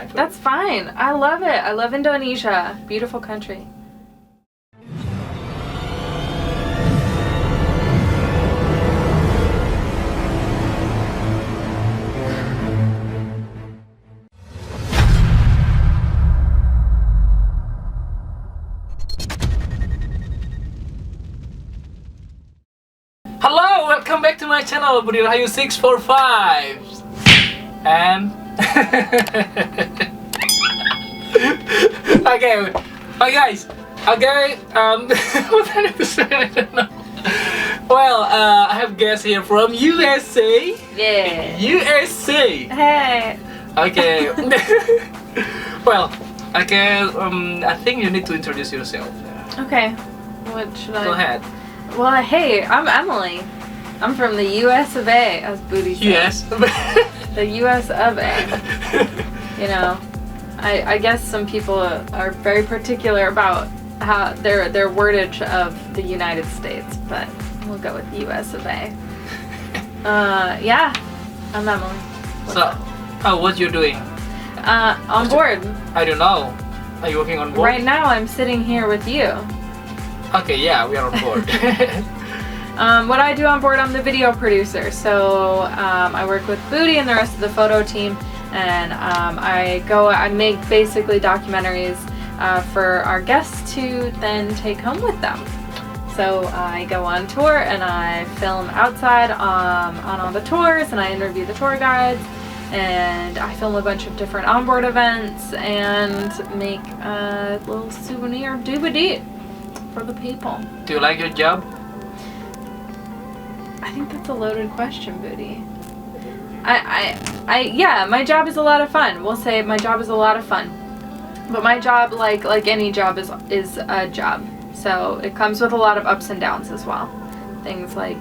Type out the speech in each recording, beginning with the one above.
fine. That's fine. I love it. I love Indonesia. Beautiful country. Hello, welcome back to my channel, Budi Rahayu 645. And okay, hi guys. Okay, what I need to say, I don't know. Well, I have guests here from USA. Yeah. USA. Hey. Okay. Well, okay. I think you need to introduce yourself. Okay. What should I? Go ahead. Well, hey, I'm Emily. I'm from the US of A, as Booty says. Yes. The US of A. You know, I guess some people are very particular about how their wordage of the United States, but we'll go with the US of A. Yeah, I'm Emily. What you doing? On board. I don't know. Are you working on board? Right now, I'm sitting here with you. Okay, yeah, we are on board. What I do on board, I'm the video producer. So I work with Booty and the rest of the photo team, and I make basically documentaries for our guests to then take home with them. So I go on tour and I film outside on all the tours, and I interview the tour guides, and I film a bunch of different onboard events and make a little souvenir doobadee for the people. Do you like your job? I think that's a loaded question, Booty. Yeah, my job is a lot of fun. We'll say my job is a lot of fun. But my job, like any job, is a job. So it comes with a lot of ups and downs as well. Things like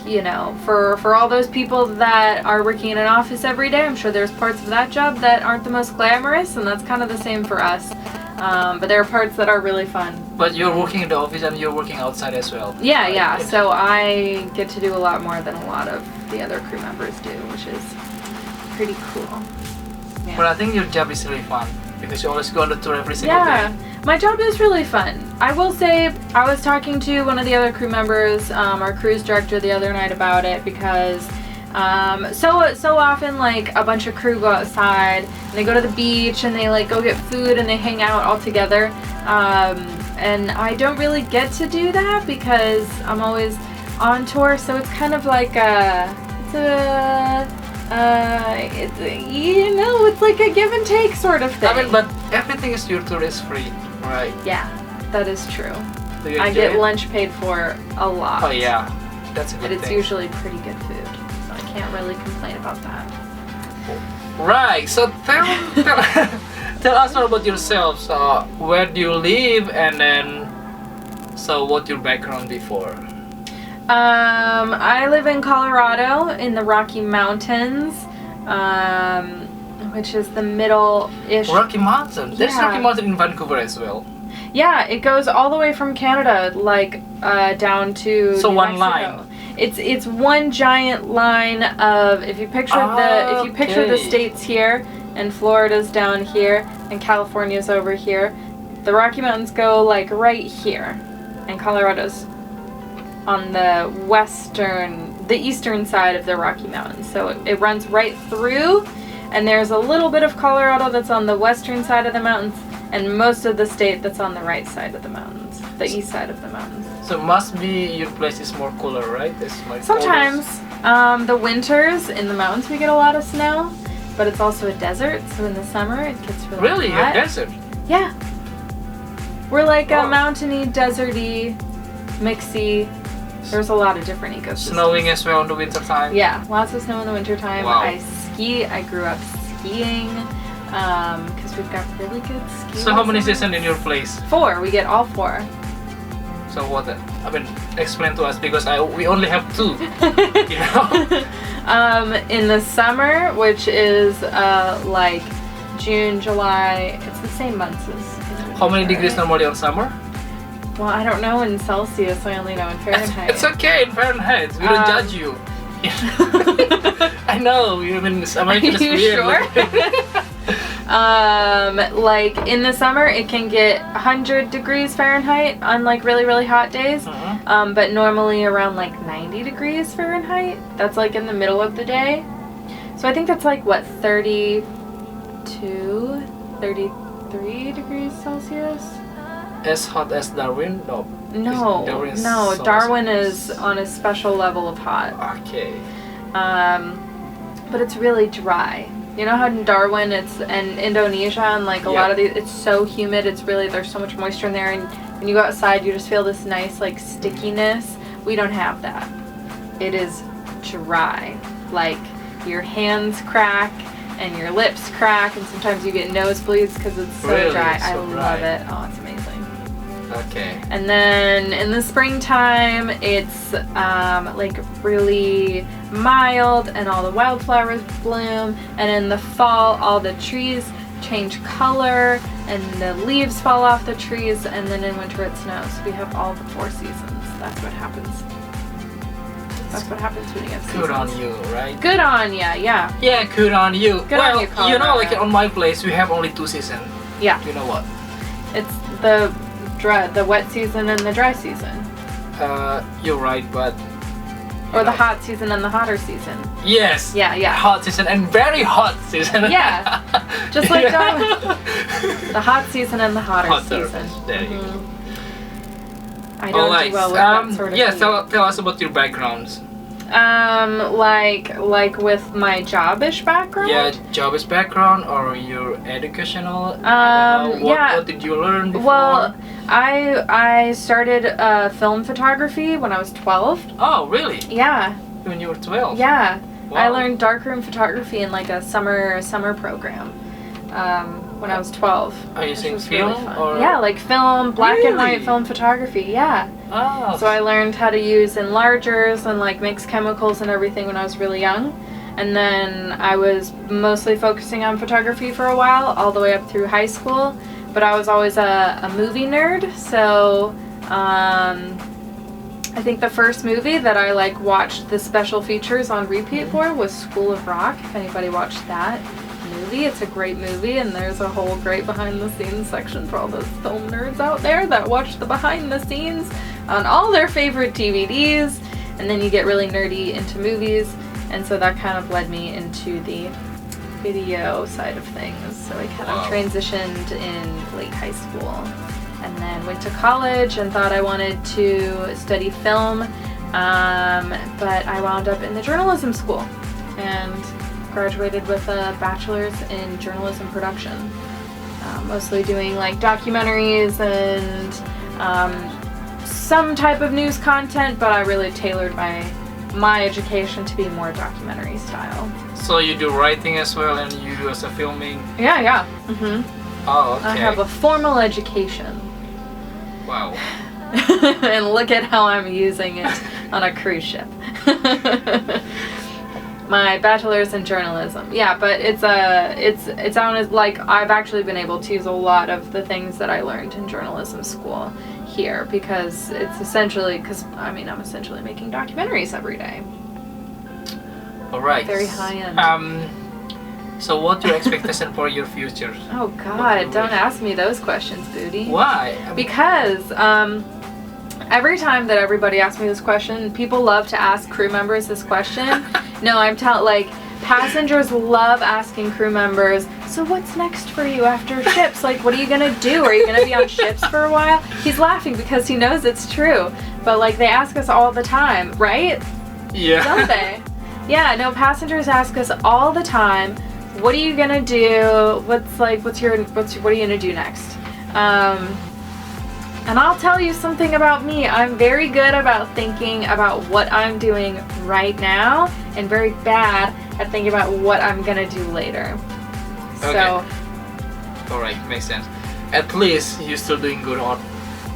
you know, for all those people that are working in an office every day, I'm sure there's parts of that job that aren't the most glamorous, and that's kind of the same for us. But there are parts that are really fun. But you're working in the office and you're working outside as well. Yeah, yeah. So I get to do a lot more than a lot of the other crew members do, which is pretty cool. Yeah. But I think your job is really fun because you always go on the tour every single day. My job is really fun. I will say, I was talking to one of the other crew members, our cruise director, the other night about it, because so often, like, a bunch of crew go outside and they go to the beach and they like go get food and they hang out all together, and I don't really get to do that because I'm always on tour. So it's kind of like you know, it's like a give and take sort of thing. I mean, but everything is your tour is free, right? Yeah, that is true. Do you I enjoy get it? lunch paid for a lot. Oh yeah, that's a good But it's thing. usually pretty good food, so I can't really complain about that. Right, so tell us more about yourself. So where do you live, and then what's your background before? I live in Colorado in the Rocky Mountains, which is the middle-ish. Rocky Mountain. There's Yeah. Rocky Mountain in Vancouver as well. Yeah, it goes all the way from Canada, like down to So New one Mexico. line. It's one giant line of, if you picture the states here, and Florida's down here, and California's over here, the Rocky Mountains go like right here, and Colorado's on the eastern side of the Rocky Mountains. So it runs right through, and there's a little bit of Colorado that's on the western side of the mountains, and most of the state that's on the right side of the mountains, the east side of the mountains. So must be your place is more cooler, right? It's like Sometimes, the winters in the mountains we get a lot of snow, but it's also a desert, so in the summer it gets really You're hot. desert? Yeah. We're like a Oh. mountainy, deserty, mixy. There's a lot of different ecosystems. Snowing as well in the winter time? Yeah, lots of snow in the wintertime. Wow. I ski. I grew up skiing because we've got really good ski. So how many lessons. seasons in your place? 4. We get all 4. So what? I mean, explain to us because we only have 2. You know? In the summer, which is like June, July, it's the same months as. How many degrees right? normally on summer? Well, I don't know in Celsius. I only know in Fahrenheit. It's okay in Fahrenheit. We don't judge you. I know. You mean American is Are you weird. sure? Like in the summer, it can get 100 degrees Fahrenheit on like really, really hot days. But normally around like 90 degrees Fahrenheit. That's like in the middle of the day. So I think that's like what, 32, 33 degrees Celsius? As hot as Darwin? No. No, Darwin is on a special level of hot. Okay. But it's really dry. You know how in Darwin and Indonesia and like a lot of these, it's so humid. It's really, there's so much moisture in there, and when you go outside, you just feel this nice like stickiness. We don't have that. It is dry. Like your hands crack and your lips crack, and sometimes you get nosebleeds because it's so really? dry. So I dry. love it. Oh, it's amazing. Okay. And then in the springtime, it's like really mild and all the wildflowers bloom. And in the fall, all the trees change color and the leaves fall off the trees. And then in winter, it snows. We have all the 4 seasons. That's what happens. That's what happens when you have seasons. Good on you, right? Good on ya, yeah. Yeah, good on you. Good on you, you know, like Colorado. on my place, we have only 2 seasons. Yeah. You know what? It's the wet season and the dry season. You're right, but... Or the hot season and the hotter season. Yes. Yeah, yeah. Hot season and very hot season. Yeah. Just like Darwin. The hot season and the hotter season. There you go. I don't do well with that sort of yeah, heat. tell us about your backgrounds. Like with my job-ish background? Yeah, job-ish background or your educational. I don't know. What did you learn before? Well, I started film photography when I was 12. Oh, really? Yeah. When you were 12? Yeah. Wow. I learned darkroom photography in like a summer program when I was 12. Are you which using was film really fun. or? Yeah, like film, black and white Really? film photography. Yeah. Oh. So I learned how to use enlargers and like mix chemicals and everything when I was really young. And then I was mostly focusing on photography for a while, all the way up through high school. But I was always a movie nerd, so I think the first movie that I like watched the special features on repeat for was School of Rock. If anybody watched that movie, it's a great movie, and there's a whole great behind the scenes section for all those film nerds out there that watch the behind the scenes on all their favorite DVDs. And then you get really nerdy into movies, and so that kind of led me into the video side of things. So I kind of transitioned in late high school, and then went to college and thought I wanted to study film, but I wound up in the journalism school and graduated with a bachelor's in journalism production, mostly doing like documentaries and some type of news content, but I really tailored my education to be more documentary style. So you do writing as well, and you do as a filming. Yeah. Mhm. Oh, okay. I have a formal education. Wow. And look at how I'm using it on a cruise ship. My bachelor's in journalism. Yeah, but it's on as like I've actually been able to use a lot of the things that I learned in journalism school here, because it's essentially, I'm essentially making documentaries every day. All right. Very high end. So what your expectation for your future? Oh God, don't ask me those questions, Booty. Why? Because every time that everybody asks me this question, people love to ask crew members this question. No, passengers love asking crew members, so what's next for you after ships? Like, what are you gonna do? Are you gonna be on ships for a while? He's laughing because he knows it's true. But like, they ask us all the time, right? Yeah. Don't they? Yeah, no, passengers ask us all the time, what are you gonna do? What are you gonna do next? And I'll tell you something about me. I'm very good about thinking about what I'm doing right now, and very bad at thinking about what I'm gonna do later. Okay. So. Alright, makes sense. At least you're still doing good on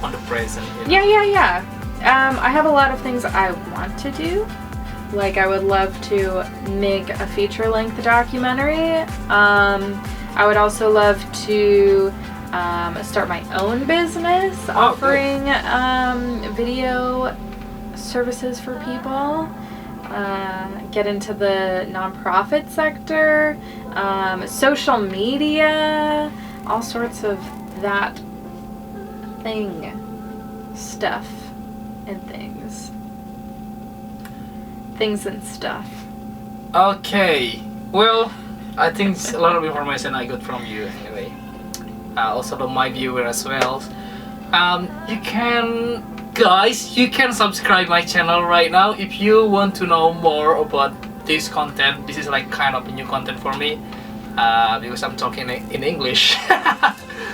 the present. You know? Yeah. I have a lot of things I want to do. Like, I would love to make a feature-length documentary. I would also love to start my own business offering video services for people. get into the nonprofit sector, social media, all sorts of that stuff and things. Things and stuff. Okay. Well, I think it's a lot of information I got from you anyway. Also to my viewer as well. You can, guys, you can subscribe my channel right now if you want to know more about this content. This is like kind of a new content for me because I'm talking in English.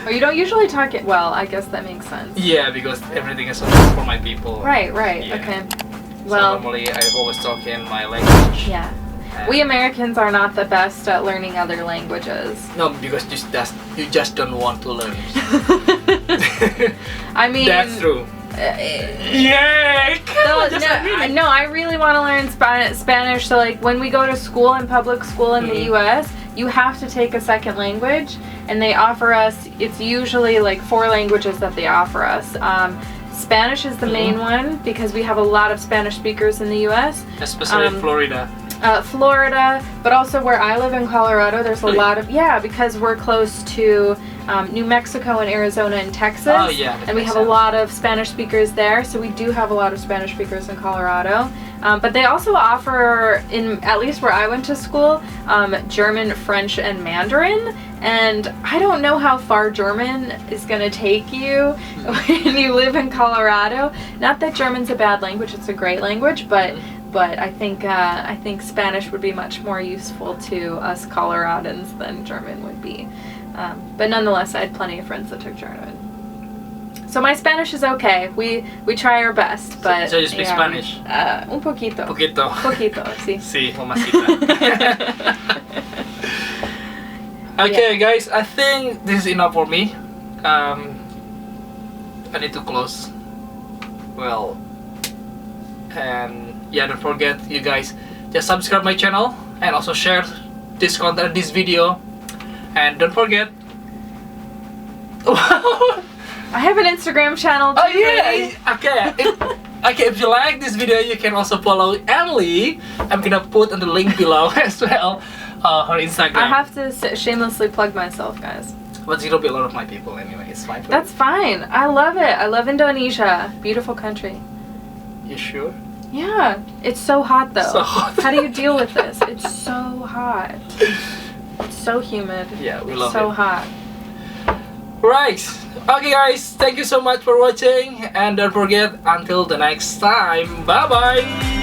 Oh, you don't usually talk it well. I guess that makes sense. Yeah, because everything is for my people. Right. Yeah. Okay. So Well, normally I always talk in my language. yeah. We Americans are not the best at learning other languages. No, because you just don't want to learn. I mean, That's true. Yeah. No, I really want to learn Spanish. So like when we go to school in public school in the U.S., you have to take a second language, and they offer us. It's usually like 4 languages that they offer us. Spanish is the main one because we have a lot of Spanish speakers in the U.S. Especially in Florida. Florida, but also where I live in Colorado, there's a lot of, because we're close to New Mexico and Arizona and Texas. Oh, yeah, and we have a lot of Spanish speakers there, so we do have a lot of Spanish speakers in Colorado. But they also offer, at least where I went to school, German, French, and Mandarin. And I don't know how far German is going to take you when you live in Colorado. Not that German's a bad language, it's a great language, but I think Spanish would be much more useful to us Coloradans than German would be. But nonetheless, I had plenty of friends that took German. So my Spanish is okay. We try our best, but So you speak Spanish? Un poquito. Poquito. Poquito, sí. Sí, mamacita. Okay, guys, I think this is enough for me. I need to close. Well, and yeah, don't forget, you guys, just subscribe my channel and also share this content, this video, and don't forget. I have an Instagram channel too. Oh yeah, okay. If you like this video, you can also follow Emily. I'm gonna put on the link below as well, her Instagram. I have to shamelessly plug myself, guys. But it'll be a lot of my people anyway. It's fine. That's fine. I love it. I love Indonesia. Beautiful country. You sure? Yeah, it's so hot though. So hot. How do you deal with this? It's so hot. It's so humid. Yeah, we love so it. hot. Right. Okay, guys. Thank you so much for watching, and don't forget. Until the next time. Bye bye.